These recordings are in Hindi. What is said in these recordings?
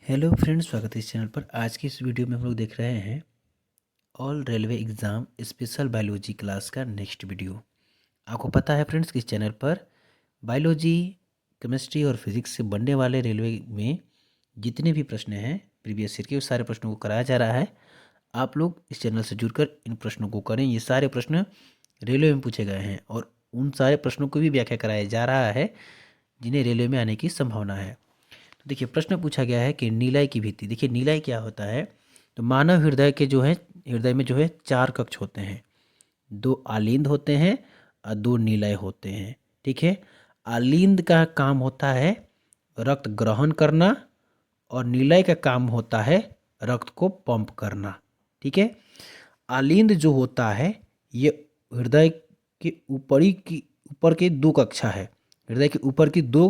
हेलो फ्रेंड्स, स्वागत है इस चैनल पर। आज की इस वीडियो में हम लोग देख रहे हैं all railway exam special biology class का नेक्स्ट वीडियो। आपको पता है फ्रेंड्स कि इस चैनल पर बायोलॉजी, केमिस्ट्री और फिजिक्स से बनने वाले रेलवे में जितने भी प्रश्न हैं प्रीवियस ईयर के, उस सारे प्रश्नों को कराया जा रहा है। आप लोग इस चैनल से जुड़कर इन प्रश्नों को करें। ये सारे प्रश्न रेलवे में पूछे गए हैं और उन सारे प्रश्नों को भी व्याख्या कराया जा रहा है जिन्हें रेलवे में आने की संभावना है। देखिए, प्रश्न पूछा गया है कि नीलाई की भित्ति। देखिए, नीलाई क्या होता है? तो मानव हृदय के जो है, हृदय में जो है 4 कक्ष होते हैं। 2 आलिंद होते हैं और 2 नीलय होते हैं। ठीक है। आलिंद का काम होता है रक्त ग्रहण करना और नीलय का काम होता है रक्त को पंप करना। ठीक है। आलिंद जो होता है ये हृदय के ऊपर के 2 कक्षा है। हृदय के ऊपर की 2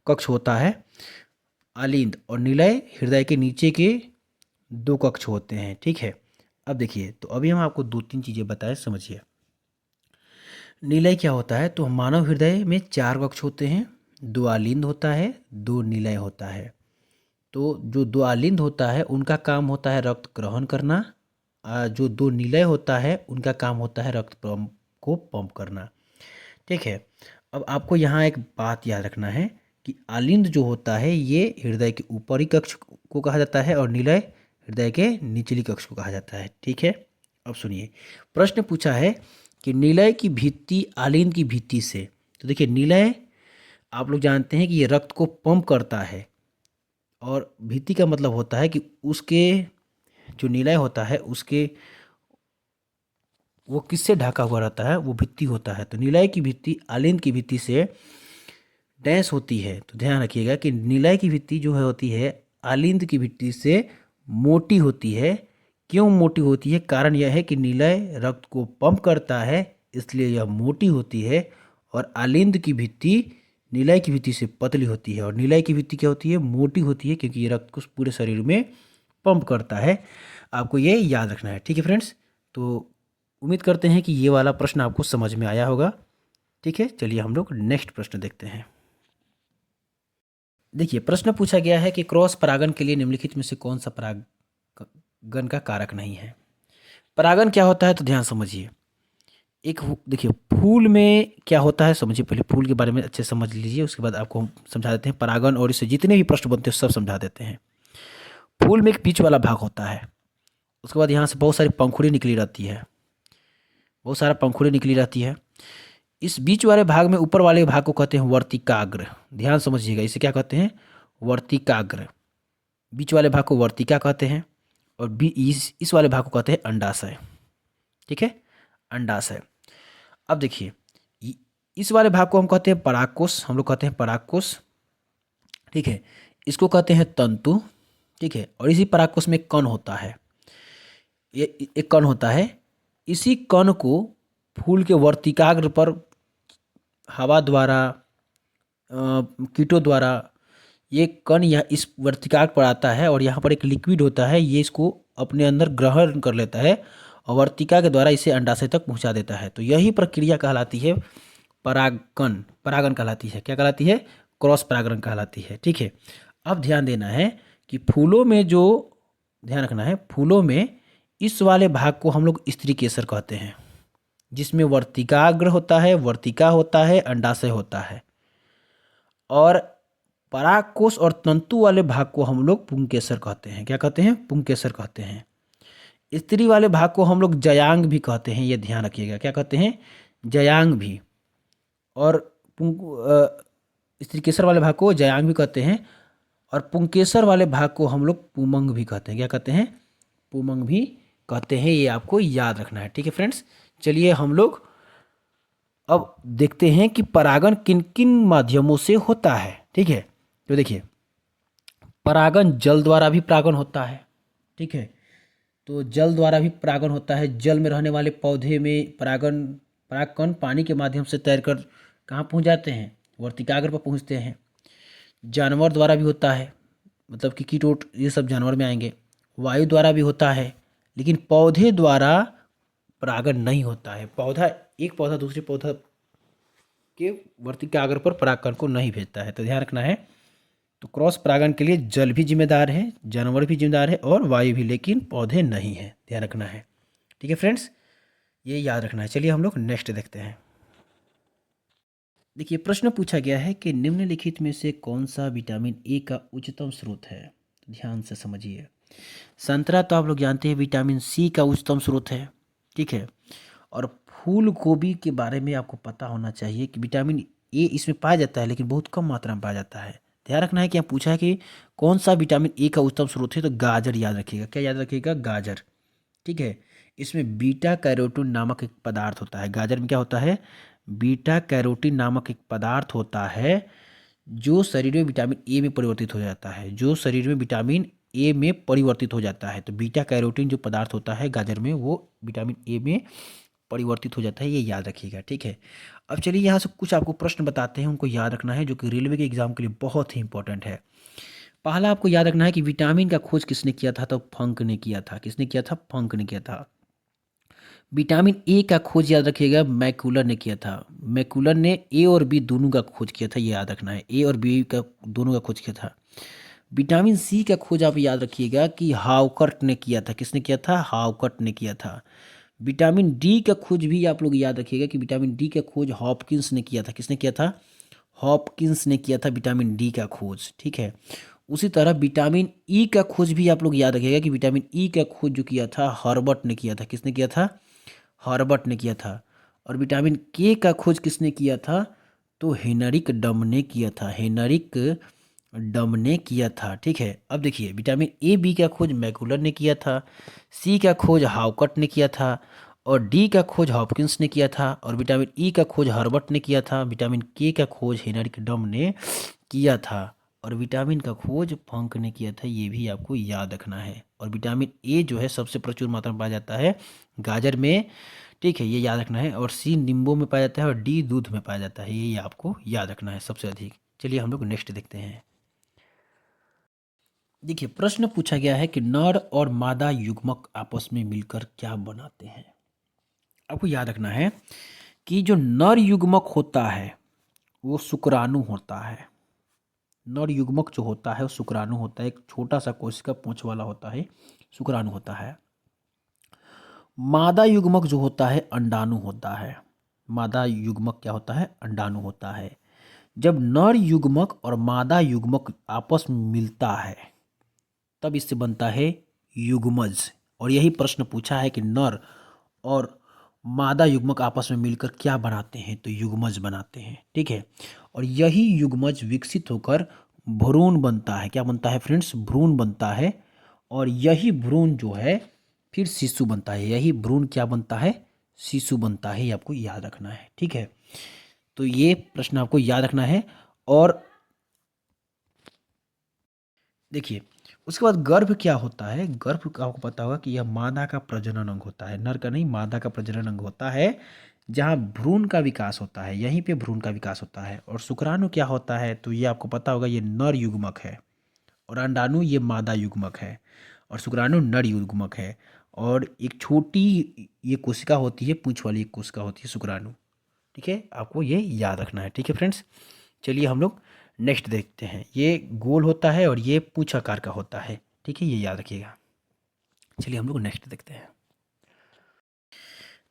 कक्ष होता है आलिंद, और निलय हृदय के नीचे के 2 कक्ष होते हैं। ठीक है। अब देखिए, तो अभी हम आपको 2-3 चीज़ें बताएं, समझिए। निलय क्या होता है? तो मानव हृदय में 4 कक्ष होते हैं। 2 आलिंद होता है, 2 निलय होता है। तो जो 2 आलिंद होता है उनका काम होता है रक्त ग्रहण करना, जो 2 निलय होता है उनका काम होता है रक्त को पंप करना। ठीक है। अब आपको यहाँ एक बात याद रखना है कि आलिंद जो होता है ये हृदय के ऊपरी कक्ष को कहा जाता है और निलय हृदय के निचली कक्ष को कहा जाता है। ठीक है। अब सुनिए, प्रश्न पूछा है कि निलय की भित्ति आलिंद की भित्ति से। तो देखिए, निलय आप लोग जानते हैं कि ये रक्त को पंप करता है, और भित्ति का मतलब होता है कि उसके जो निलय होता है उसके वो किससे ढका हुआ रहता है, वो भित्ति होता है। तो निलय की भित्ति आलिंद की भित्ति से डैश होती है। तो ध्यान रखिएगा कि निलय की भित्ति जो है होती है आलिंद की भित्ति से मोटी होती है। क्यों मोटी होती है? कारण यह है कि निलय रक्त को पंप करता है, इसलिए यह मोटी होती है, और आलिंद की भित्ति निलय की भित्ति से पतली होती है। और निलय की भित्ति क्या होती है? मोटी होती है, क्योंकि ये रक्त को पूरे शरीर में पंप करता है। आपको ये याद रखना है। ठीक है फ्रेंड्स। तो उम्मीद करते हैं कि ये वाला प्रश्न आपको समझ में आया होगा। ठीक है, चलिए हम लोग नेक्स्ट प्रश्न देखते हैं। देखिए, प्रश्न पूछा गया है कि क्रॉस परागण के लिए निम्नलिखित में से कौन सा परागण का कारक नहीं है। परागण क्या होता है? तो ध्यान समझिए। देखिए, फूल में क्या होता है समझिए। पहले फूल के बारे में अच्छे समझ लीजिए, उसके बाद आपको हम समझा देते हैं परागण, और इससे जितने भी प्रश्न बनते हैं सब समझा देते हैं। फूल में एक बीच वाला भाग होता है, उसके बाद यहाँ से बहुत सारी पंखुड़ी निकली रहती है, बहुत सारा पंखुड़ी निकली रहती है। इस बीच वाले भाग में ऊपर वाले भाग को कहते हैं वर्तिकाग्र। ध्यान समझिएगा, इसे क्या कहते हैं? वर्तिकाग्र। बीच वाले भाग को वर्तिका कहते हैं, और इस वाले भाग को कहते हैं अंडाशय। ठीक है, अंडाशय। अब देखिए, इस वाले भाग को हम कहते हैं परागकोश, हम लोग कहते हैं परागकोश। ठीक है, इसको कहते हैं तंतु। ठीक है, और इसी परागकोश में एक कण होता है, ये एक कण होता है। इसी कण को फूल के वर्तिकाग्र पर हवा द्वारा, कीटों द्वारा ये कण या इस वर्तिकाग्र पर आता है, और यहाँ पर एक लिक्विड होता है, ये इसको अपने अंदर ग्रहण कर लेता है और वर्तिका के द्वारा इसे अंडाशय तक पहुँचा देता है। तो यही प्रक्रिया कहलाती है परागण। परागण कहलाती है, क्या कहलाती है? क्रॉस परागण कहलाती है। ठीक है। अब ध्यान देना है कि फूलों में जो, ध्यान रखना है, फूलों में इस वाले भाग को हम लोग स्त्री केसर कहते हैं, जिसमें वर्तिकाग्र होता है, वर्तिका होता है, अंडाशय होता है। और परागकोश और तंतु वाले भाग को हम लोग पुंकेसर कहते हैं। क्या कहते हैं? पुंकेसर कहते हैं। स्त्री वाले भाग को हम लोग जयांग भी कहते हैं, ये ध्यान रखिएगा। क्या कहते हैं? जयांग भी। और स्त्रीकेसर वाले भाग को जयांग भी कहते हैं, और पुंकेसर वाले भाग को हम लोग पुमंग भी कहते हैं। क्या कहते हैं? पुमंग भी कहते हैं। ये आपको याद रखना है। ठीक है फ्रेंड्स, चलिए हम लोग अब देखते हैं कि परागण किन किन माध्यमों से होता है। ठीक है, तो देखिए, परागण जल द्वारा भी परागण होता है। ठीक है, तो जल द्वारा भी परागण होता है। जल में रहने वाले पौधे में परागकण पानी के माध्यम से तैरकर कहाँ पहुँच जाते हैं? वर्तिकाग्र पर पहुँचते हैं। जानवर द्वारा भी होता है, मतलब कि कीट ओट ये सब जानवर में आएंगे। वायु द्वारा भी होता है, लेकिन पौधे द्वारा परागण नहीं होता है। एक पौधा दूसरे पौधा के वर्तिकाग्र पर परागकण को नहीं भेजता है। तो ध्यान रखना है तो क्रॉस परागण के लिए जल भी जिम्मेदार है, जानवर भी जिम्मेदार है और वायु भी, लेकिन पौधे नहीं हैं, ध्यान रखना है। ठीक है फ्रेंड्स, ये याद रखना है। चलिए हम लोग नेक्स्ट देखते हैं। देखिए प्रश्न पूछा गया है कि निम्नलिखित में से कौन सा विटामिन ए का उच्चतम स्रोत है। ध्यान से समझिए। संतरा तो आप लोग जानते हैं विटामिन सी का उच्चतम स्रोत है, ठीक है। और फूल गोभी के बारे में आपको पता होना चाहिए कि विटामिन ए इसमें पाया जाता है, लेकिन बहुत कम मात्रा में पाया जाता है। ध्यान रखना है कि यहाँ पूछा है कि कौन सा विटामिन ए का उच्चतम स्रोत है, तो गाजर याद रखिएगा। क्या याद रखिएगा? गाजर, ठीक है। इसमें बीटा कैरोटीन नामक एक पदार्थ होता है। गाजर में क्या होता है? बीटा कैरोटीन नामक एक पदार्थ होता है जो शरीर में विटामिन ए में परिवर्तित हो जाता है, जो शरीर में विटामिन ए में परिवर्तित हो जाता है। तो बीटा कैरोटीन जो पदार्थ होता है गाजर में, वो विटामिन ए में परिवर्तित हो जाता है, ये याद रखिएगा, ठीक है। अब चलिए यहाँ से कुछ आपको प्रश्न बताते हैं, उनको याद रखना है, जो कि रेलवे के एग्जाम के लिए बहुत ही इंपॉर्टेंट है। पहला आपको याद रखना है कि विटामिन का खोज किसने किया था, तो फंक ने किया था। किसने किया था? फंक ने किया था। विटामिन ए का खोज याद रखिएगा, मैकुलर ने किया था। मैकुलर ने ए और बी दोनों का खोज किया था, ये याद रखना है। ए और बी का दोनों का खोज किया था। विटामिन सी का खोज आप याद रखिएगा कि हाउकर्ट ने किया था। किसने किया था? हाउकर्ट ने किया था। विटामिन डी का खोज भी आप लोग याद रखिएगा कि विटामिन डी का खोज हॉपकिंस ने किया था। किसने किया था? हॉपकिंस ने किया था विटामिन डी का खोज, ठीक है। उसी तरह विटामिन ई का खोज भी आप लोग याद रखिएगा कि विटामिन ई का खोज जो किया था हर्बर्ट ने किया था। किसने किया था? हर्बर्ट ने किया था। और विटामिन के का खोज किसने किया था? तो हेनरिक डम ने किया था। हेनरिक डम ने किया था, ठीक है। अब देखिए विटामिन ए बी का खोज मैकुलर ने किया था, सी का खोज हाउकट ने किया था, और डी का खोज हॉपकिंस ने किया था, और विटामिन ई का खोज हर्बर्ट ने किया था। विटामिन के का खोज हेनरिक डम ने किया था, और विटामिन का खोज फंक ने किया था, ये भी आपको याद रखना है। और विटामिन ए जो है सबसे प्रचुर मात्रा में पाया जाता है गाजर में, ठीक है, ये याद रखना है। और सी नींबू में पाया जाता है, और डी दूध में पाया जाता है, ये आपको याद रखना है सबसे अधिक। चलिए हम लोग नेक्स्ट देखते हैं। देखिए प्रश्न पूछा गया है कि नर और मादा युग्मक आपस में मिलकर क्या बनाते हैं। आपको याद रखना है कि जो नर युग्मक होता है वो शुक्राणु होता है। नर युग्मक जो होता है वो शुक्राणु होता है, एक छोटा सा कोशिका पूंछ वाला होता है, शुक्राणु होता है। मादा युग्मक जो होता है अंडाणु होता है। मादा युग्मक क्या होता है? अंडाणु होता है। जब नर युग्मक और मादा युग्मक आपस में मिलता है तब इससे बनता है युग्मज। और यही प्रश्न पूछा है कि नर और मादा युग्मक आपस में मिलकर क्या बनाते हैं, तो युग्मज बनाते हैं, ठीक है। और यही युग्मज विकसित होकर भ्रूण बनता है। क्या बनता है फ्रेंड्स? भ्रूण बनता है। और यही भ्रूण जो है फिर शिशु बनता है। यही भ्रूण क्या बनता है? शिशु बनता है, ये आपको याद रखना है, ठीक है। तो ये प्रश्न आपको याद रखना है। और देखिए उसके बाद गर्भ क्या होता है? गर्भ का आपको पता होगा कि यह मादा का प्रजनन अंग होता है, नर का नहीं, मादा का प्रजनन अंग होता है, जहाँ भ्रूण का विकास होता है, यहीं पे भ्रूण का विकास होता है। और शुक्राणु क्या होता है? तो ये आपको पता होगा, ये नर युग्मक है, और अंडाणु ये मादा युग्मक है, और शुक्राणु नर युग्मक है। और एक छोटी ये कोशिका होती है, पूंछ वाली एक कोशिका होती है शुक्राणु, ठीक है। आपको ये याद रखना है, ठीक है फ्रेंड्स। चलिए हम लोग नेक्स्ट देखते हैं। ये गोल होता है और ये पूंछ आकार का होता है, ठीक है, ये याद रखिएगा। चलिए हम लोग नेक्स्ट देखते हैं।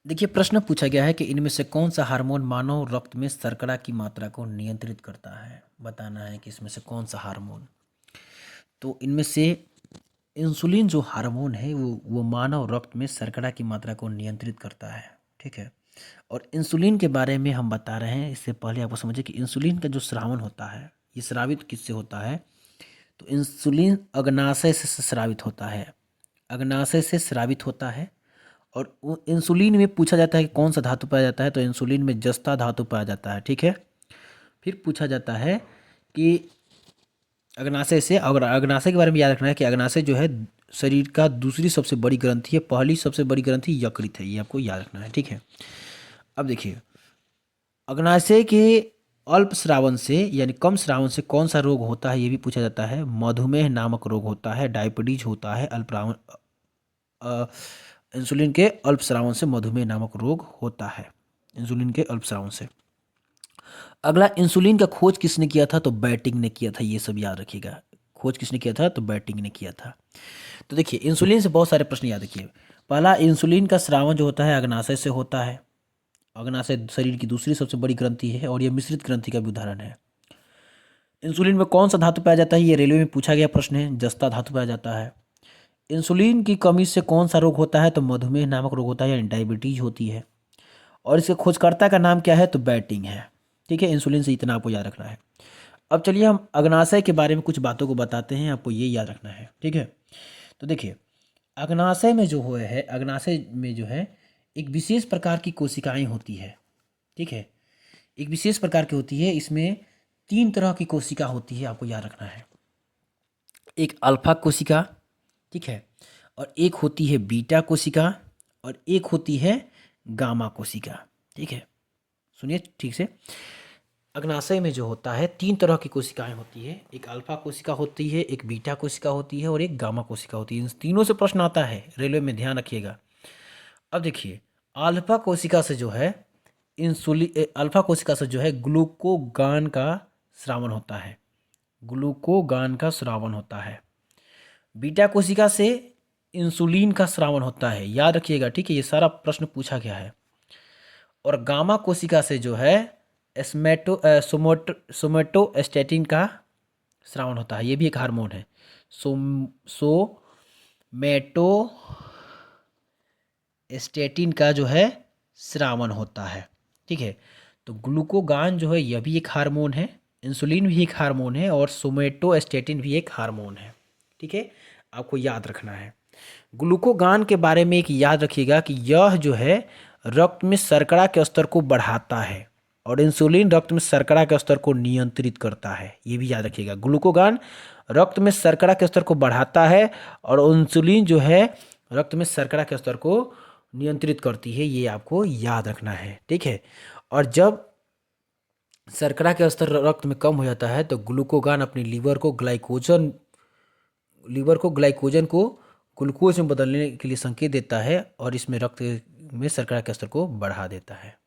देखिए प्रश्न पूछा गया है कि इनमें से कौन सा हार्मोन मानव रक्त में शर्करा की मात्रा को नियंत्रित करता है। बताना है कि इसमें से कौन सा हार्मोन। तो इनमें से इंसुलिन जो हार्मोन है वो मानव रक्त में शर्करा की मात्रा को नियंत्रित करता है, ठीक है। और इंसुलिन के बारे में हम बता रहे हैं, इससे पहले आपको समझिए कि इंसुलिन का जो स्रावन होता है ये स्रावित किससे होता है। तो इंसुलिन अग्नाशय से स्रावित होता है, अग्नाशय से स्रावित होता है। और इंसुलिन में पूछा जाता है कि कौन सा धातु पाया जाता है, तो इंसुलिन में जस्ता धातु पाया जाता है, ठीक है। फिर पूछा जाता है कि अग्नाशय से, और अग्नाशय के बारे में याद रखना है कि अग्नाशय जो है शरीर का दूसरी सबसे बड़ी ग्रंथि है, पहली सबसे बड़ी ग्रंथि यकृत है, ये आपको याद रखना है, ठीक है। अब देखिए अग्नाशय के अल्प श्रावण से यानी कम श्रावण से कौन सा रोग होता है, ये भी पूछा जाता है। मधुमेह नामक रोग होता है, डायबिटीज होता है, इंसुलिन के अल्प श्रावण से मधुमेह नामक रोग होता है, इंसुलिन के अल्प श्रावण से। अगला, इंसुलिन का खोज किसने किया था? तो बैटिंग ने किया था, ये सब याद रखिएगा। खोज किसने किया था? तो बैटिंग ने किया था। तो देखिए, इंसुलिन से बहुत सारे प्रश्न याद रखिए। पहला, इंसुलिन का स्रावन जो होता है अग्नाशय से होता है। अग्नाशय शरीर की दूसरी सबसे बड़ी ग्रंथि है और यह मिश्रित ग्रंथि का भी उदाहरण है। इंसुलिन में कौन सा धातु पाया जाता है? ये रेलवे में पूछा गया प्रश्न है। जस्ता धातु पाया जाता है। इंसुलिन की कमी से कौन सा रोग होता है? तो मधुमेह नामक रोग होता है, यानी डायबिटीज होती है। और इसके खोजकर्ता का नाम क्या है? तो बैटिंग है। ठीक है, इंसुलिन से इतना आपको याद रखना है। अब चलिए हम अग्नाशय के बारे में कुछ बातों को बताते हैं, आपको ये याद रखना है। ठीक है, तो देखिए, अग्नाशय में जो है, अग्नाशय में जो है एक विशेष प्रकार की कोशिकाएं होती है। ठीक है, एक विशेष प्रकार की होती है। इसमें 3 तरह की कोशिका होती है, आपको याद रखना है। एक अल्फा कोशिका, ठीक है, और एक होती है बीटा कोशिका, और एक होती है गामा कोशिका। ठीक है, सुनिए ठीक से। अग्नाशय में जो होता है 3 तरह की कोशिकाएं होती है। एक अल्फा कोशिका होती है, एक बीटा कोशिका होती है और एक गामा कोशिका होती है। इन तीनों से प्रश्न आता है रेलवे में, ध्यान रखिएगा। अब देखिए, अल्फा कोशिका से जो है अल्फा कोशिका से जो है ग्लूकोगान का स्रावन होता है। ग्लूकोगान का स्रावन होता है। बीटा कोशिका से इंसुलिन का स्रावन होता है, याद रखिएगा। ठीक है, ये सारा प्रश्न पूछा गया है। और गामा कोशिका से जो है सोमेटोस्टेटिन का स्रावन होता है। ये भी एक हार्मोन है। सोमेटोस्टेटिन का जो है स्रावन होता है। ठीक है, तो ग्लूकोगान जो है यह भी एक हार्मोन है, इंसुलिन भी एक हार्मोन है और सोमेटोस्टेटिन भी एक हार्मोन है। ठीक है, आपको याद रखना है। ग्लूकोगान के बारे में एक याद रखिएगा कि यह जो है रक्त में शर्करा के स्तर को बढ़ाता है और इंसुलिन रक्त में शर्करा के स्तर को नियंत्रित करता है। ये भी याद रखिएगा, ग्लूकोगान रक्त में शर्करा के स्तर को बढ़ाता है और इंसुलिन जो है रक्त में शर्करा के स्तर को नियंत्रित करती है। ये आपको याद रखना है। ठीक है, और जब शर्करा के स्तर रक्त में कम हो जाता है तो ग्लूकोगान अपनी लीवर को ग्लाइकोजन को ग्लूकोज में बदलने के लिए संकेत देता है और इसमें रक्त में शर्करा के स्तर को बढ़ा देता है।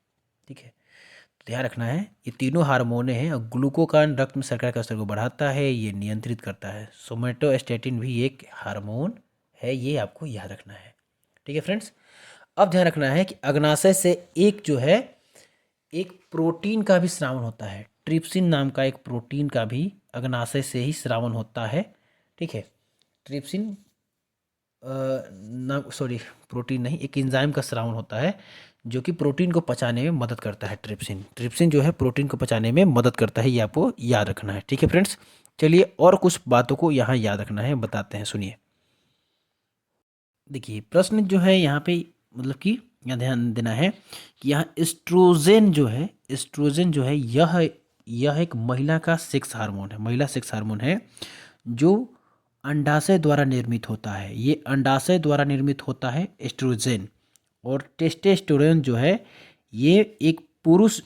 ठीक है, तो ध्यान रखना है, ये तीनों हार्मोन हैं और ग्लूकोगान रक्त में शर्करा के स्तर को बढ़ाता है, ये नियंत्रित करता है। सोमेटोस्टेटिन भी एक हार्मोन है, ये आपको याद रखना है। ठीक है फ्रेंड्स, अब ध्यान रखना है कि अग्नाशय से एक प्रोटीन का भी स्रावन होता है। ट्रिप्सिन नाम का एक प्रोटीन का भी अग्नाशय से ही स्रावन होता है। ठीक है, ट्रिप्सिन प्रोटीन नहीं, एक एंजाइम का स्रावन होता है जो कि प्रोटीन को पचाने में मदद करता है। ट्रिप्सिन जो है प्रोटीन को पचाने में मदद करता है, ये आपको याद रखना है। ठीक है फ्रेंड्स, चलिए और कुछ बातों को यहाँ याद रखना है, बताते हैं, सुनिए। देखिए, प्रश्न जो है यहाँ पे मतलब कि यहाँ ध्यान देना है कि यहाँ एस्ट्रोजन जो है यह एक महिला का सेक्स हार्मोन है, महिला सेक्स हार्मोन है जो अंडाशय द्वारा निर्मित होता है। ये अंडाशय द्वारा निर्मित होता है एस्ट्रोजन। और टेस्टोस्टेरोन जो है ये एक पुरुष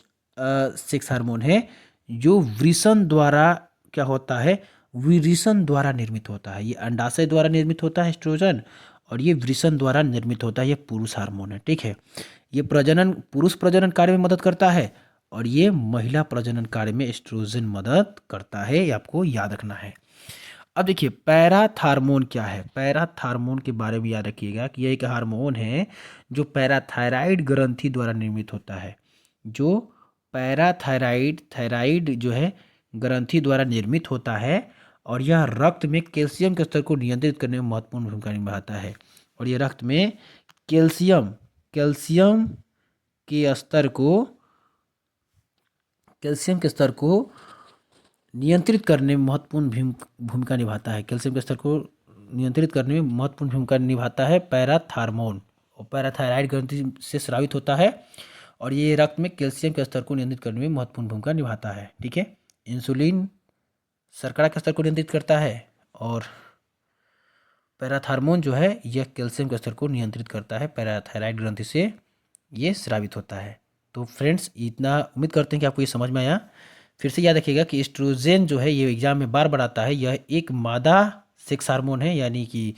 सेक्स हार्मोन है जो वृषण द्वारा क्या होता है, विवृषण द्वारा निर्मित होता है। ये अंडाशय द्वारा निर्मित होता है एस्ट्रोजन और ये वृषण द्वारा निर्मित होता है। ये पुरुष हार्मोन है। ठीक है, ये पुरुष प्रजनन कार्य में मदद करता है और ये महिला प्रजनन कार्य में एस्ट्रोजन मदद करता है, ये आपको याद रखना है। अब देखिए, पैराथार्मोन क्या है? पैराथार्मोन के बारे में याद रखिएगा कि यह एक हार्मोन है जो पैराथायराइड ग्रंथि द्वारा निर्मित होता है। जो थायराइड जो है ग्रंथि द्वारा निर्मित होता है और यह रक्त में कैल्शियम के स्तर को नियंत्रित करने में महत्वपूर्ण भूमिका निभाता है। और यह रक्त में कैल्शियम के स्तर को नियंत्रित करने में महत्वपूर्ण भूमिका निभाता है। कैल्शियम के स्तर को नियंत्रित करने में महत्वपूर्ण भूमिका निभाता है पैराथार्मोन। और पैराथायराइड ग्रंथि से स्रावित होता है और ये रक्त में कैल्शियम के स्तर को नियंत्रित करने में महत्वपूर्ण भूमिका निभाता है। ठीक है, इंसुलिन शर्करा के स्तर को नियंत्रित करता है और पैराथार्मोन जो है यह कैल्शियम के स्तर को नियंत्रित करता है। पैराथायराइड ग्रंथि से ये स्रावित होता है। तो फ्रेंड्स, इतना उम्मीद करते हैं कि आपको ये समझ में आया। फिर से याद रखिएगा कि एस्ट्रोजन जो है ये एग्जाम में बार बार आता है। यह एक मादा सेक्स हार्मोन है, यानी कि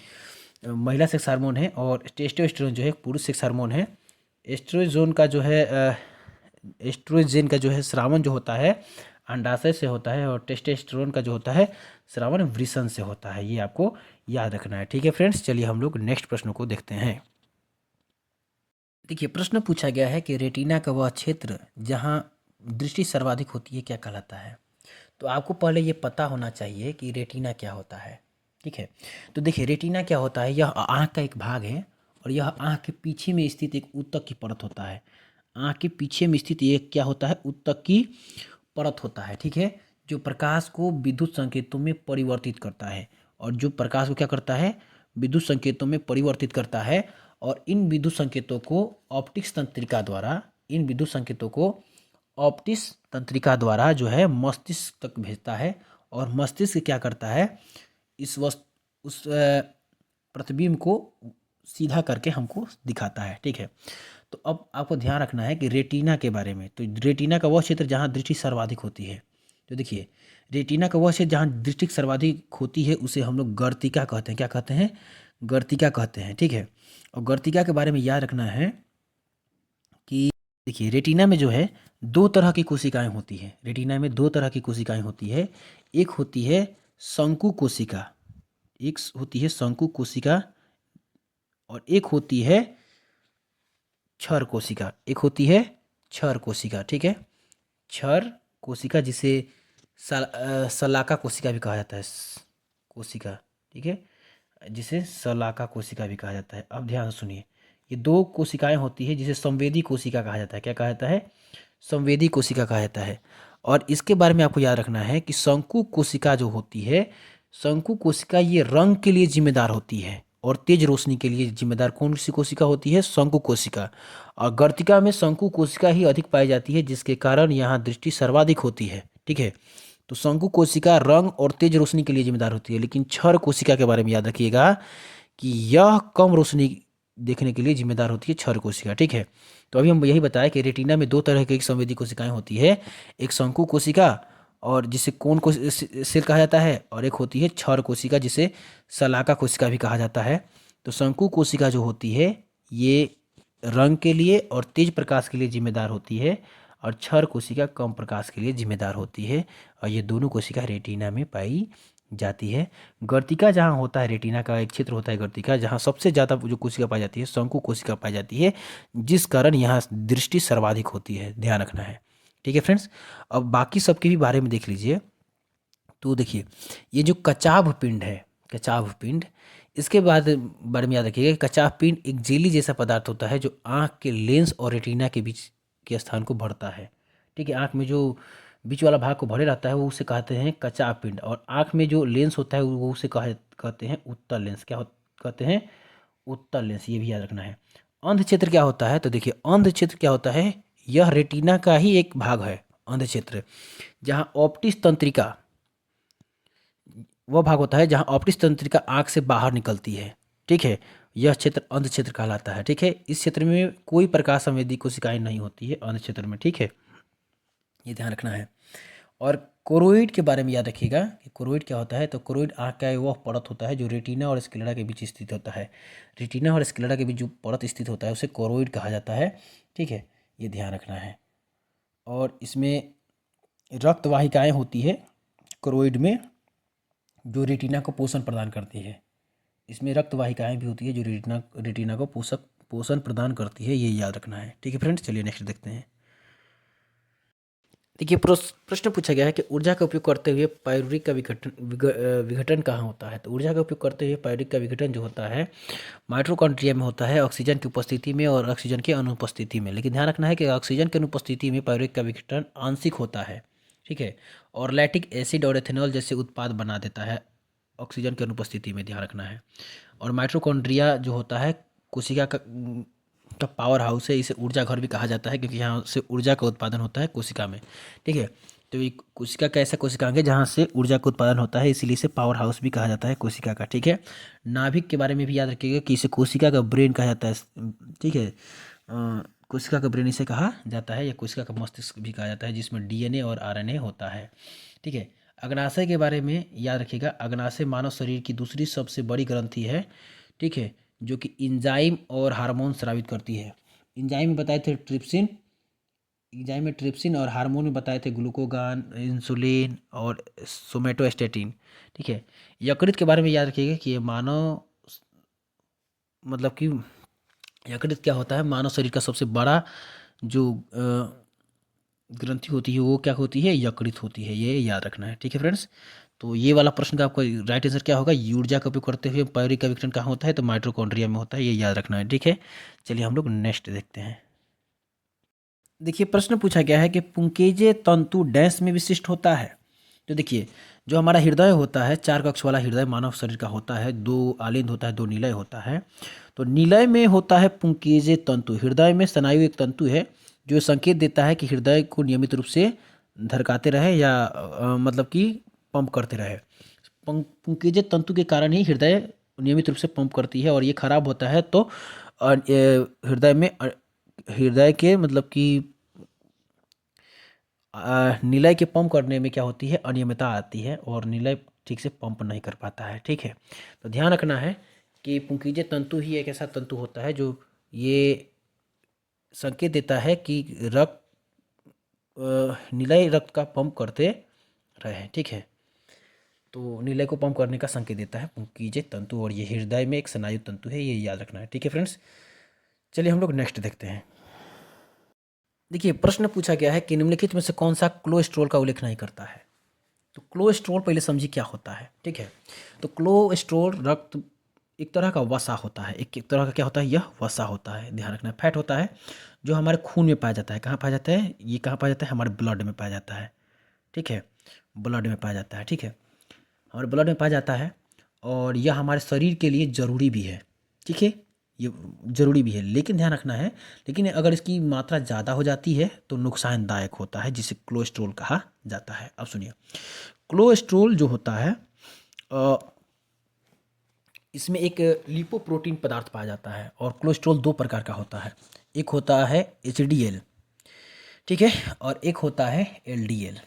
महिला सेक्स हार्मोन है और टेस्टोस्टेरोन जो है पुरुष सेक्स हार्मोन है। एस्ट्रोजन का जो है एस्ट्रोजन का जो है स्रावन जो होता है अंडाशय से होता है, और टेस्टोस्टेरोन का जो होता है स्रावन वृषण से होता है। ये आपको याद रखना है। ठीक है फ्रेंड्स, चलिए हम लोग नेक्स्ट प्रश्न को देखते हैं। देखिए, प्रश्न पूछा गया है कि रेटिना का वह क्षेत्र जहाँ दृष्टि सर्वाधिक होती है क्या कहलाता है। तो आपको पहले ये पता होना चाहिए कि रेटिना क्या होता है। ठीक है, तो देखिए रेटिना क्या होता है, यह आँख का एक भाग है और यह आँख के पीछे में स्थित एक ऊतक की परत होता है। आँख के पीछे में स्थित एक क्या होता है, ऊतक की परत होता है। ठीक है, जो प्रकाश को विद्युत संकेतों में परिवर्तित करता है, और जो प्रकाश को क्या करता है, विद्युत संकेतों में परिवर्तित करता है। और इन विद्युत संकेतों को ऑप्टिक्स तंत्रिका द्वारा, इन विद्युत संकेतों को ऑप्टिक्स तंत्रिका द्वारा जो है मस्तिष्क तक भेजता है, और मस्तिष्क क्या करता है, इस वस्तु उस प्रतिबिंब को सीधा करके हमको दिखाता है। ठीक है, तो अब आपको ध्यान रखना है कि रेटिना के बारे में। तो रेटिना का वह क्षेत्र जहाँ दृष्टि सर्वाधिक होती है, तो देखिए रेटिना का वह क्षेत्र जहाँ दृष्टि सर्वाधिक होती है उसे हम लोग गर्तिका कहते हैं। क्या कहते हैं, गर्तिका कहते हैं। ठीक है, और गर्तिका के बारे में याद रखना है कि देखिए रेटिना में जो है दो तरह की कोशिकाएं होती हैं। रेटिना में दो तरह की कोशिकाएं होती है। एक होती है शंकु कोशिका, एक होती है शंकु कोशिका, और एक होती है क्षर कोशिका, एक होती है क्षर कोशिका। ठीक है, क्षर कोशिका जिसे सलाका कोशिका भी कहा जाता है, कोशिका। ठीक है, जिसे सलाका कोशिका भी कहा जाता है। अब ध्यान से सुनिए, ये दो कोशिकाएं होती है जिसे संवेदी कोशिका कहा जाता है। क्या कहा जाता है, संवेदी कोशिका कहा जाता है। और इसके बारे में आपको याद रखना है कि शंकु कोशिका जो होती है, शंकु कोशिका ये रंग के लिए जिम्मेदार होती है, और तेज रोशनी के लिए जिम्मेदार कौन सी कोशिका होती है, शंकु कोशिका। और गर्तिका में शंकु कोशिका ही अधिक पाई जाती है, जिसके कारण यहाँ दृष्टि सर्वाधिक होती है। ठीक है, तो शंकु कोशिका रंग और तेज रोशनी के लिए जिम्मेदार होती है, लेकिन क्षर कोशिका के बारे में याद रखिएगा कि यह कम रोशनी देखने के लिए जिम्मेदार होती है, क्षर कोशिका। ठीक है, तो अभी हम यही बताया कि रेटिना में दो तरह की संवेदी कोशिकाएं होती है, एक शंकु कोशिका और जिसे कोन को सेल कहा जाता है, और एक होती है क्षर कोशिका जिसे सलाका कोशिका भी कहा जाता है। तो शंकु कोशिका जो होती है ये रंग के लिए और तेज प्रकाश के लिए जिम्मेदार होती है, और क्षर कोशिका कम प्रकाश के लिए जिम्मेदार होती है, और ये दोनों कोशिका रेटिना में पाई जाती है। गर्तिका जहाँ होता है, रेटिना का एक क्षेत्र होता है गर्तिका, जहाँ सबसे ज़्यादा जो कोशिका पाई जाती है शंकु कोशिका पाई जाती है, जिस कारण यहाँ दृष्टि सर्वाधिक होती है। ध्यान रखना है। ठीक है फ्रेंड्स, अब बाकी सबके भी बारे में देख लीजिए। तो देखिए ये जो कचाभ पिंड है, कचाभ पिंड, इसके बाद बारे में याद रखिएगा कि कचाभ पिंड एक जेली जैसा पदार्थ होता है जो आँख के लेंस और रेटिना के बीच के स्थान को भरता है। ठीक है, आँख में जो बीच वाला भाग को भरे रहता है वो उसे कहते हैं कचाभ पिंड, और आँख में जो लेंस होता है वो उसे कहते हैं उत्तल लेंस। कहते हैं उत्तल लेंस, ये भी याद रखना है। अंध क्षेत्र क्या होता है, तो देखिए अंध क्षेत्र क्या होता है, यह रेटिना का ही एक भाग है। अंध क्षेत्र जहाँ ऑप्टिक्स तंत्रिका, वह भाग होता है जहाँ ऑप्टिक्स तंत्रिका आँख से बाहर निकलती है। ठीक है, यह क्षेत्र अंध क्षेत्र कहलाता है। ठीक है, इस क्षेत्र में कोई प्रकाश संवेदी कोशिकाएं नहीं होती है अंध क्षेत्र में। ठीक है, ये ध्यान रखना है। और कोरोइड के बारे में याद रखिएगा कि कोरोइड क्या होता है, तो कोरोइड आँख का वह परत होता है जो रेटिना और स्क्लेरा के बीच स्थित होता है। रेटिना और स्क्लेरा के बीच जो परत स्थित होता है उसे कोरोइड कहा जाता है। ठीक है, ये ध्यान रखना है। और इसमें रक्त वाहिकाएँ होती है कोरोइड में, जो रेटिना को पोषण प्रदान करती है। इसमें रक्त वाहिकाएँ भी होती है जो रेटिना को पोषण प्रदान करती है, ये याद रखना है। ठीक है फ्रेंड्स, चलिए नेक्स्ट देखते हैं। देखिए प्रश्न पूछा गया है कि ऊर्जा का उपयोग करते हुए पाइरूविक का विघटन कहाँ होता है। तो ऊर्जा का उपयोग करते हुए पाइरूविक का विघटन जो होता है माइटोकॉन्ड्रिया में होता है, ऑक्सीजन की उपस्थिति में और ऑक्सीजन की अनुपस्थिति में। लेकिन ध्यान रखना है कि ऑक्सीजन की अनुपस्थिति में पाइरूविक का विघटन आंशिक होता है। ठीक है, और लैक्टिक एसिड और एथेनॉल जैसे उत्पाद बना देता है ऑक्सीजन की अनुपस्थिति में। ध्यान रखना है। और माइटोकॉन्ड्रिया जो होता है कोशिका का पावर हाउस है, इसे ऊर्जा घर भी कहा जाता है क्योंकि यहाँ से ऊर्जा का उत्पादन होता है कोशिका में। ठीक है, तो ये कोशिका का ऐसा कोशिकांग है जहाँ से ऊर्जा का उत्पादन होता है, इसीलिए इसे पावर हाउस भी कहा जाता है कोशिका का। ठीक है, नाभिक के बारे में भी याद रखिएगा कि इसे कोशिका का ब्रेन कहा जाता है। ठीक है, कोशिका का ब्रेन इसे कहा जाता है, या कोशिका का मस्तिष्क भी कहा जाता है, जिसमें डीएनए और आरएनए होता है। ठीक है, अग्नाशय के बारे में याद रखिएगा, अग्नाशय मानव शरीर की दूसरी सबसे बड़ी ग्रंथि है। ठीक है, जो कि इंजाइम और हार्मोन स्रावित करती है। इंजाइम में बताए थे ट्रिप्सिन, एंजाइम में ट्रिप्सिन और हार्मोन में बताए थे ग्लूकोगान, इंसुलिन और सोमेटोस्टेटिन। ठीक है, यकृत के बारे में याद रखिएगा कि ये मानव मतलब कि यकृत क्या होता है, मानव शरीर का सबसे बड़ा जो ग्रंथि होती है वो क्या होती है, यकृत होती है, ये याद रखना है। ठीक है फ्रेंड्स, तो ये वाला प्रश्न का आपका राइट आंसर क्या होगा, ऊर्जा का उपयोग करते हुए पायरिक का विघटन कहाँ होता है, तो माइटोकॉन्ड्रिया में होता है, ये याद रखना है। ठीक है, चलिए हम लोग नेक्स्ट देखते हैं। देखिए प्रश्न पूछा गया है कि पुंकेजे तंतु डैश में विशिष्ट होता है। तो देखिए जो हमारा हृदय होता है, चार कक्ष वाला हृदय मानव शरीर का होता है, दो आलिंद होता है, दो निलय होता है। तो निलय में होता है पुंकेजे तंतु, हृदय में स्नायु एक तंतु है जो संकेत देता है कि हृदय को नियमित रूप से धड़काते रहे या मतलब कि पंप करते रहे। पुंकेजे तंतु के कारण ही हृदय नियमित रूप से पंप करती है, और ये खराब होता है तो हृदय में हृदय के मतलब कि निलय के पंप करने में क्या होती है, अनियमितता आती है और निलय ठीक से पंप नहीं कर पाता है। ठीक है, तो ध्यान रखना है कि पुंकेजे तंतु ही एक ऐसा तंतु होता है जो ये संकेत देता है कि रक्त निलय रक्त का पंप करते रहे। ठीक है, तो निलय को पंप करने का संकेत देता है पुंकेजे तंतु, और ये हृदय में एक स्नायु तंतु है, ये याद रखना है। ठीक है फ्रेंड्स, चलिए हम लोग नेक्स्ट देखते हैं। देखिए प्रश्न पूछा गया है कि निम्नलिखित में से कौन सा कोलेस्ट्रॉल का उल्लेख नहीं करता है। तो कोलेस्ट्रॉल पहले समझिए क्या होता है। ठीक है, तो कोलेस्ट्रॉल रक्त एक तरह का वसा होता है, एक तरह का क्या होता है, यह वसा होता है, ध्यान रखना। फैट होता है जो हमारे खून में पाया जाता है। कहाँ पाया जाता है, ये कहाँ पाया जाता है, हमारे ब्लड में पाया जाता है। ठीक है, ब्लड में पाया जाता है। ठीक है, हमारे ब्लड में पाया जाता है और यह हमारे शरीर के लिए ज़रूरी भी है। ठीक है, ये ज़रूरी भी है, लेकिन ध्यान रखना है, लेकिन अगर इसकी मात्रा ज़्यादा हो जाती है तो नुकसानदायक होता है, जिसे कोलेस्ट्रॉल कहा जाता है। अब सुनिए, कोलेस्ट्रॉल जो होता है इसमें एक लिपोप्रोटीन पदार्थ पाया जाता है, और कोलेस्ट्रॉल दो प्रकार का होता है, एक होता है HDL, ठीक है, और एक होता है LDL।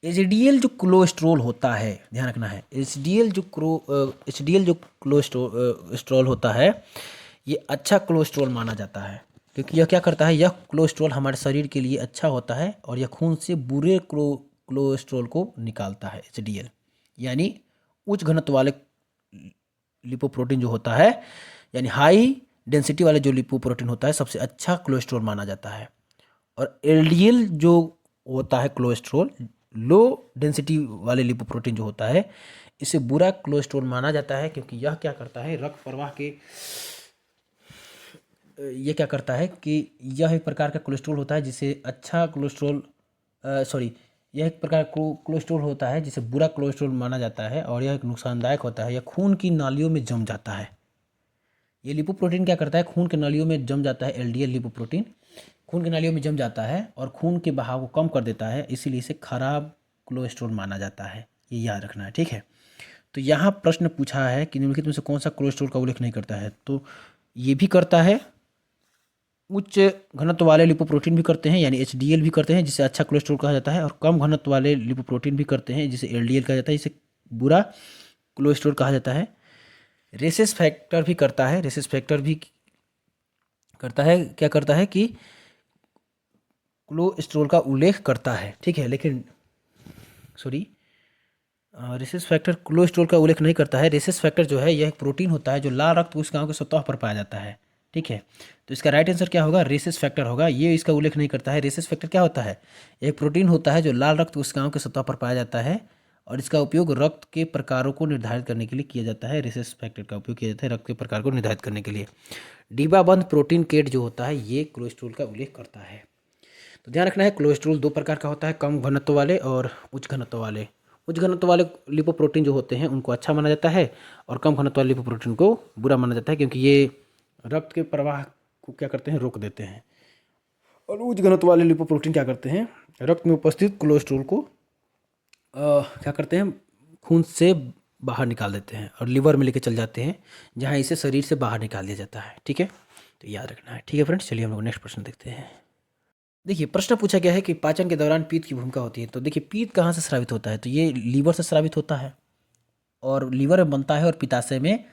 HDL जो कोलेस्ट्रॉल होता है, ध्यान रखना है, HDL जो कोलेस्ट्रॉल होता है ये अच्छा कोलेस्ट्रॉल माना जाता है, क्योंकि यह क्या करता है, यह कोलेस्ट्रॉल हमारे शरीर के लिए अच्छा होता है और यह खून से बुरे कोलेस्ट्रॉल को निकालता है। HDL यानी उच्च घनत्व वाले लिपोप्रोटीन जो होता है, यानी हाई डेंसिटी वाले जो लिपोप्रोटीन होता है सबसे अच्छा कोलेस्ट्रॉल माना जाता है। और LDL जो होता है कोलेस्ट्रॉल, लो डेंसिटी वाले लिपोप्रोटीन जो होता है, इसे बुरा कोलेस्ट्रॉल माना जाता है, क्योंकि यह क्या करता है, रक्त प्रवाह के ये क्या करता है कि यह एक प्रकार का कोलेस्ट्रॉल होता है जिसे अच्छा कोलेस्ट्रॉल यह एक प्रकार का कोलेस्ट्रॉल होता है जिसे बुरा कोलेस्ट्रॉल माना जाता है, और यह एक नुकसानदायक होता है, यह खून की नालियों में जम जाता है। ये लिपोप्रोटीन क्या करता है, खून के नालियों में जम जाता है। LDL लिपोप्रोटीन खून की नालियों में जम जाता है और खून के बहाव को कम कर देता है, इसीलिए इसे खराब कोलेस्ट्रॉल माना जाता है, ये याद रखना है। ठीक है, तो यहाँ प्रश्न पूछा है कि निम्नलिखित में से कौन सा कोलेस्ट्रॉल का उल्लेख नहीं करता है, तो ये भी करता है, उच्च घनत्व वाले लिपोप्रोटीन भी करते हैं, यानी HDL भी करते हैं जिसे अच्छा कोलेस्ट्रॉल कहा जाता है, और कम घनत्व वाले लिपोप्रोटीन भी करते हैं जिसे LDL कहा जाता है, इसे बुरा कोलेस्ट्रॉल कहा जाता है। रेसिस फैक्टर भी करता है, रेसिस फैक्टर भी करता है, क्या करता है कि कोलेस्ट्रॉल का उल्लेख करता है। ठीक है, लेकिन रेसिस फैक्टर कोलेस्ट्रॉल का उल्लेख नहीं करता है। रेसिस फैक्टर जो है यह एक प्रोटीन होता है जो लाल रक्त कोशिकाओं की सतह पर पाया जाता है। ठीक है, तो इसका राइट आंसर क्या होगा, रेसिस फैक्टर होगा, ये इसका उल्लेख नहीं करता है। रेसिस फैक्टर क्या होता है, एक प्रोटीन होता है जो लाल रक्त कोशिकाओं की सतह पर पाया जाता है, और इसका उपयोग रक्त के प्रकारों को निर्धारित करने के लिए किया जाता है। रेसिस फैक्टर का उपयोग किया जाता है रक्त के प्रकार को निर्धारित करने के लिए। डिब्बाबंद प्रोटीन केट जो होता है ये कोलेस्ट्रॉल का उल्लेख करता है। तो ध्यान रखना है, कोलेस्ट्रॉल दो प्रकार का होता है, कम घनत्व वाले और उच्च घनत्व वाले। उच्च घनत्व वाले लिपोप्रोटीन जो होते हैं उनको अच्छा माना जाता है, और कम घनत्व वाले लिपोप्रोटीन को बुरा माना जाता है, क्योंकि ये रक्त के प्रवाह को क्या करते हैं, रोक देते हैं। और उच्च घनत्व वाले लिपोप्रोटीन क्या करते हैं, रक्त में उपस्थित कोलेस्ट्रॉल को क्या करते हैं, खून से बाहर निकाल देते हैं और लिवर में लेके चल जाते हैं, जहाँ इसे शरीर से बाहर निकाल दिया जाता है। ठीक है, तो याद रखना है। ठीक है फ्रेंड्स, चलिए हम लोग नेक्स्ट प्रश्न देखते हैं। देखिए प्रश्न पूछा गया है कि पाचन के दौरान पीत की भूमिका होती है। तो देखिए पीत कहाँ से स्रावित होता है, तो ये लीवर से स्रावित होता है, और लीवर में बनता है और पित्ताशय में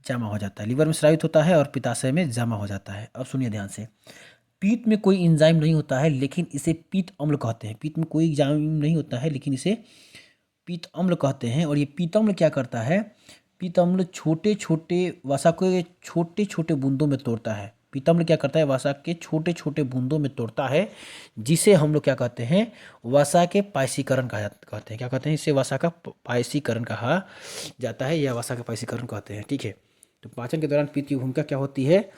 जमा हो जाता है। लीवर में स्रावित होता है और पित्ताशय में जमा हो जाता है। अब सुनिए ध्यान से, पीत में कोई एंजाइम नहीं होता है लेकिन इसे पीत अम्ल कहते हैं। पीत में कोई एंजाइम नहीं होता है लेकिन इसे पीत अम्ल कहते हैं। और ये पीत अम्ल क्या करता है, पीत अम्ल छोटे छोटे वसा को छोटे छोटे बूंदों में तोड़ता है। पीत अम्ल क्या करता है, वसा के छोटे छोटे बूंदों में तोड़ता है, जिसे हम लोग क्या कहते हैं, वसा के पायसीकरण कहते हैं। क्या कहते हैं, इसे वसा का पायसीकरण कहा जाता है या वसा का पायसीकरण कहते हैं। ठीक है, तो पाचन के दौरान पीत की भूमिका क्या होती है,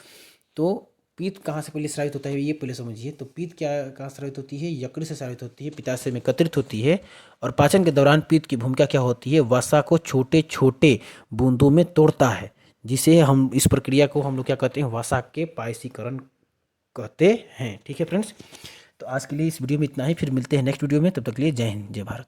तो पीत कहाँ से पहले स्रावित होता है ये पहले समझिए। तो पीत क्या कहाँ स्रावित होती है, यकृत से स्रावित होती है, पित्ताशय में एकत्रित होती है। और पाचन के दौरान पीत की भूमिका क्या होती है, वसा को छोटे छोटे बूंदों में तोड़ता है, जिसे हम इस प्रक्रिया को हम लोग क्या कहते हैं, वसा के पायसीकरण कहते हैं। ठीक है फ्रेंड्स, तो आज के लिए इस वीडियो में इतना ही, फिर मिलते हैं नेक्स्ट वीडियो में। तब तक के लिए जय हिंद, जय भारत।